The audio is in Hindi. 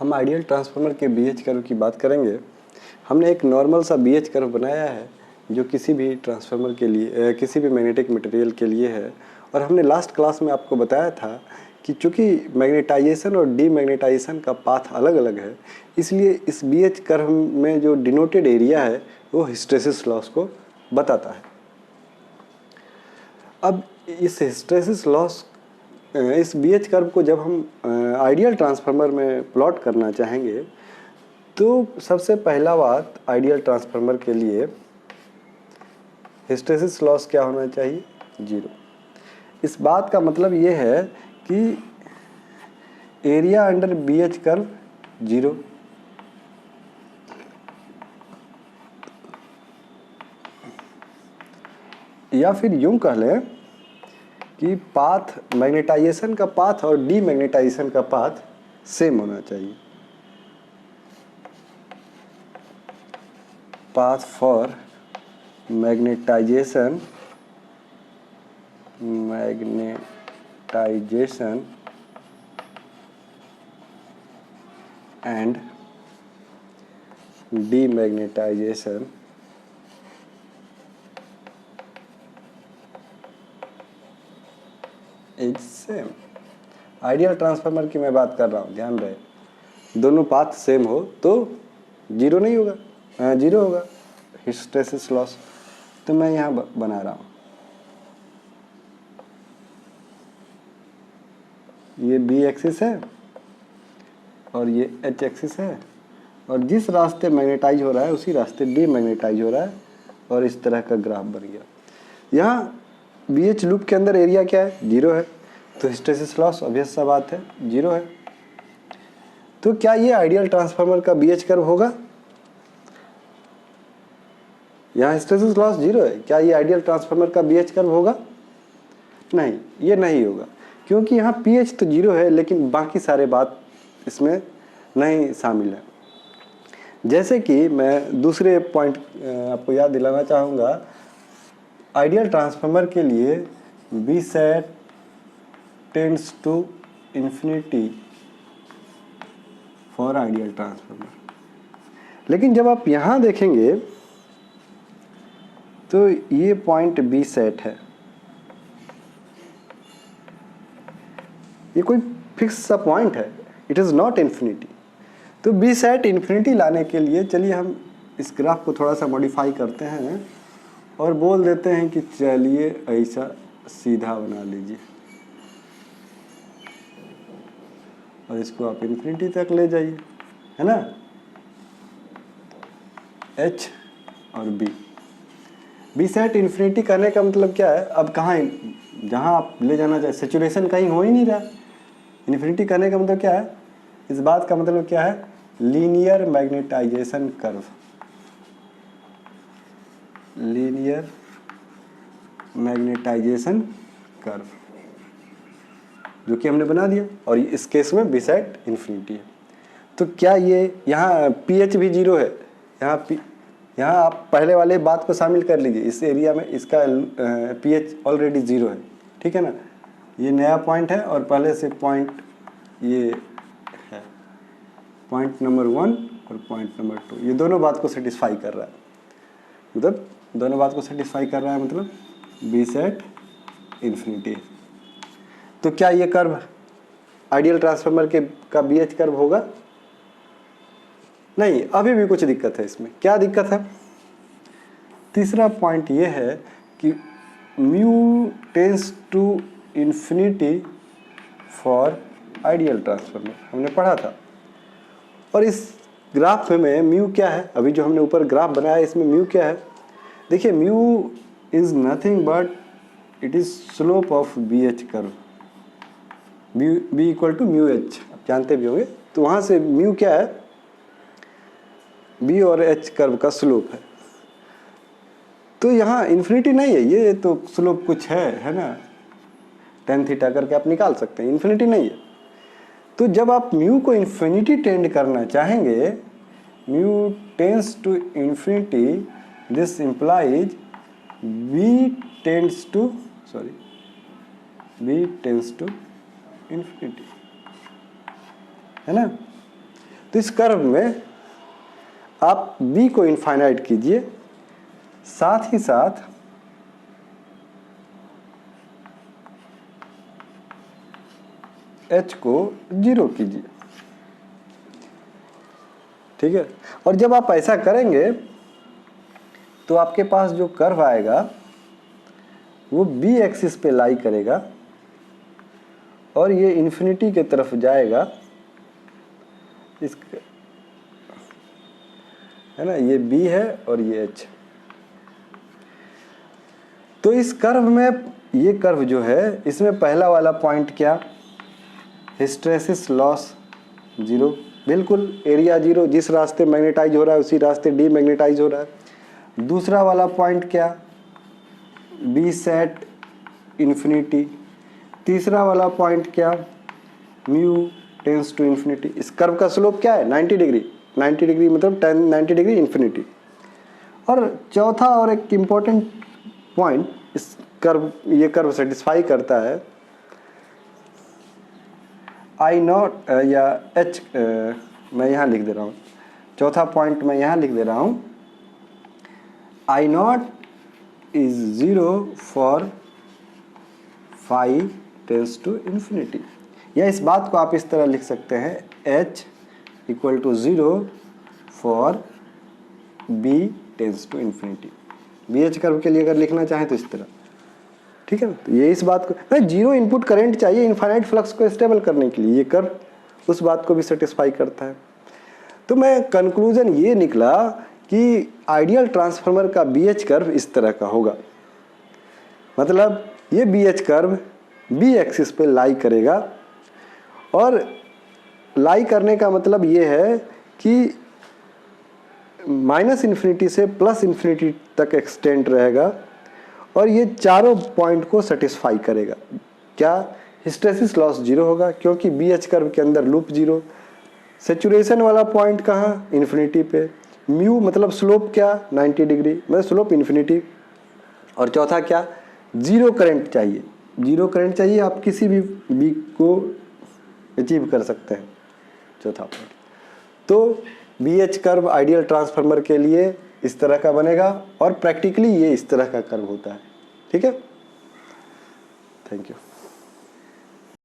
हम आइडियल ट्रांसफार्मर के बीएच कर्व की बात करेंगे। हमने एक नॉर्मल सा बीएच कर्व बनाया है जो किसी भी ट्रांसफार्मर के लिए किसी भी मैग्नेटिक मटेरियल के लिए है। और हमने लास्ट क्लास में आपको बताया था कि चूँकि मैग्नेटाइजेशन और डीमैग्नेटाइजेशन का पाथ अलग अलग है, इसलिए इस बीएच कर्व में जो डिनोटेड एरिया है वो हिस्टैरिसीस लॉस को बताता है। अब इस हिस्टैरिसीस लॉस इस बीएच कर्व को जब हम आइडियल ट्रांसफार्मर में प्लॉट करना चाहेंगे तो सबसे पहला बात, आइडियल ट्रांसफार्मर के लिए हिस्टैरिसीस लॉस क्या होना चाहिए? 0। इस बात का मतलब ये है कि एरिया अंडर बीएच कर्व 0। या फिर यूं कह लें कि पाथ, मैग्नेटाइजेशन का पाथ और डीमैग्नेटाइजेशन का पाथ सेम होना चाहिए। Path for magnetization and demagnetization is same. Ideal transformer की मैं बात कर रहा हूँ, ध्यान रहे, दोनों पाथ सेम हो तो 0 नहीं होगा, 0 होगा हिस्टैरिसीस लॉस। तो मैं यहाँ बना रहा हूँ, ये बी एक्सिस है और ये एच एक्सिस है, और जिस रास्ते मैग्नेटाइज हो रहा है उसी रास्ते डीमैग्नेटाइज हो रहा है, और इस तरह का ग्राफ बन गया। यहाँ बीएच लूप के अंदर एरिया क्या है? 0 है, तो हिस्टैरिसीस लॉस ऑब्वियस सा बात है 0 है। तो क्या ये आइडियल ट्रांसफार्मर का बीएच कर्व होगा? यहाँ हिस्टैरिसीस लॉस 0 है, क्या ये आइडियल ट्रांसफार्मर का बीएच कर्व होगा? नहीं, ये नहीं होगा, क्योंकि यहाँ पीएच तो 0 है लेकिन बाकी सारे बात इसमें नहीं शामिल है। जैसे कि मैं दूसरे पॉइंट आपको याद दिलाना चाहूँगा, आइडियल ट्रांसफार्मर के लिए B set tends to infinity for ideal transformer. लेकिन जब आप यहाँ देखेंगे तो ये पॉइंट बी सेट है, ये कोई फिक्स सा पॉइंट है, इट इज़ नॉट इन्फिनिटी। तो बी सेट इन्फिनिटी लाने के लिए चलिए हम इस ग्राफ को थोड़ा सा मॉडिफाई करते हैं और बोल देते हैं कि चलिए ऐसा सीधा बना लीजिए और इसको आप इन्फिनिटी तक ले जाइए, है ना, एच और बी सेट इन्फिनिटी करने का मतलब क्या है? अब कहाँ, जहाँ आप ले जाना चाहे, सैचुरेशन कहीं हो ही नहीं रहा। इन्फिनिटी करने का मतलब क्या है? इस बात का मतलब क्या है? Linear magnetization curve, linear magnetization curve, जो कि हमने बना दिया, और इस केस में बी सेट इन्फिनिटी है। तो क्या ये यहाँ पीएच भी 0 है? यहाँ आप पहले वाले बात को शामिल कर लीजिए, इस एरिया में इसका पीएच ऑलरेडी 0 है, ठीक है ना। ये नया पॉइंट है और पहले से पॉइंट ये है, पॉइंट नंबर 1 और पॉइंट नंबर 2, ये दोनों बात को सेटिस्फाई कर रहा है, मतलब दोनों बात को सेटिस्फाई कर रहा है, मतलब बी सेट इन्फिनिटी। तो क्या ये कर्व आइडियल ट्रांसफार्मर का बीएच कर्व होगा? नहीं, अभी भी कुछ दिक्कत है इसमें। क्या दिक्कत है? तीसरा पॉइंट ये है कि mu tends to infinity for ideal transformer, हमने पढ़ा था। और इस ग्राफ में म्यू क्या है? अभी जो हमने ऊपर ग्राफ बनाया है इसमें म्यू क्या है? देखिए, mu is nothing but it is slope of B H curve, B equal to mu H, आप जानते भी होंगे। तो वहाँ से म्यू क्या है? बी और एच कर्व का स्लोप है। तो यहाँ इन्फिनिटी नहीं है, ये तो स्लोप कुछ है ना, tan थीटा करके आप निकाल सकते हैं, इन्फिनिटी नहीं है। तो जब आप म्यू को इन्फिनिटी टेंड करना चाहेंगे, mu tends to infinity, this implies B tends to infinity, है ना। तो इस कर्व में आप b को इनफाइनाइट कीजिए, साथ ही साथ h को 0 कीजिए, ठीक है। और जब आप ऐसा करेंगे तो आपके पास जो कर्व आएगा वो b एक्सिस पे लाई करेगा और ये इन्फिनिटी के तरफ जाएगा, इस है ना, ये b है और ये h। तो इस कर्व में, ये कर्व जो है इसमें पहला वाला पॉइंट क्या, हिस्टैरिसीस लॉस 0, बिल्कुल एरिया 0, जिस रास्ते मैग्नेटाइज हो रहा है उसी रास्ते डीमैग्नेटाइज हो रहा है। दूसरा वाला पॉइंट क्या, बी सेट इन्फिनिटी। तीसरा वाला पॉइंट क्या, म्यू टेंस टू इन्फिनिटी। इस कर्व का स्लोप क्या है, 90 डिग्री, 90 डिग्री मतलब 90 डिग्री इन्फिनिटी। और चौथा और एक इम्पॉर्टेंट पॉइंट इस कर्व, ये कर्व सेटिस्फाई करता है आई नॉट या एच, मैं यहाँ लिख दे रहा हूँ, चौथा पॉइंट मैं यहाँ लिख दे रहा हूँ, I naught is 0 for phi tends to infinity. या इस बात को आप इस तरह लिख सकते हैं, h equal to 0 for b tends to infinity. BH curve के लिए अगर लिखना चाहें तो इस तरह, ठीक है ना। तो ये इस बात को, जीरो इनपुट करंट चाहिए इनफाइनाइट फ्लक्स को स्टेबल करने के लिए, ये कर्व उस बात को भी सेटिस्फाई करता है। तो मैं कंक्लूजन ये निकला कि आइडियल ट्रांसफार्मर का BH कर्व इस तरह का होगा, मतलब ये BH कर्व B एक्सिस पे लाई करेगा, और लाई करने का मतलब ये है कि माइनस इन्फिनिटी से प्लस इन्फिनिटी तक एक्सटेंड रहेगा, और ये चारों पॉइंट को सेटिस्फाई करेगा। क्या, हिस्टैरिसीस लॉस 0 होगा क्योंकि BH कर्व के अंदर लूप 0। सेचुरेशन वाला पॉइंट कहाँ, इन्फिनिटी पे। म्यू मतलब स्लोप क्या, 90 डिग्री, मतलब स्लोप इन्फिनिटी। और चौथा क्या, जीरो करंट चाहिए, जीरो करंट चाहिए, आप किसी भी B को अचीव कर सकते हैं, चौथा पॉइंट। तो BH कर्व आइडियल ट्रांसफार्मर के लिए इस तरह का बनेगा, और प्रैक्टिकली ये इस तरह का कर्व होता है, ठीक है। Thank you.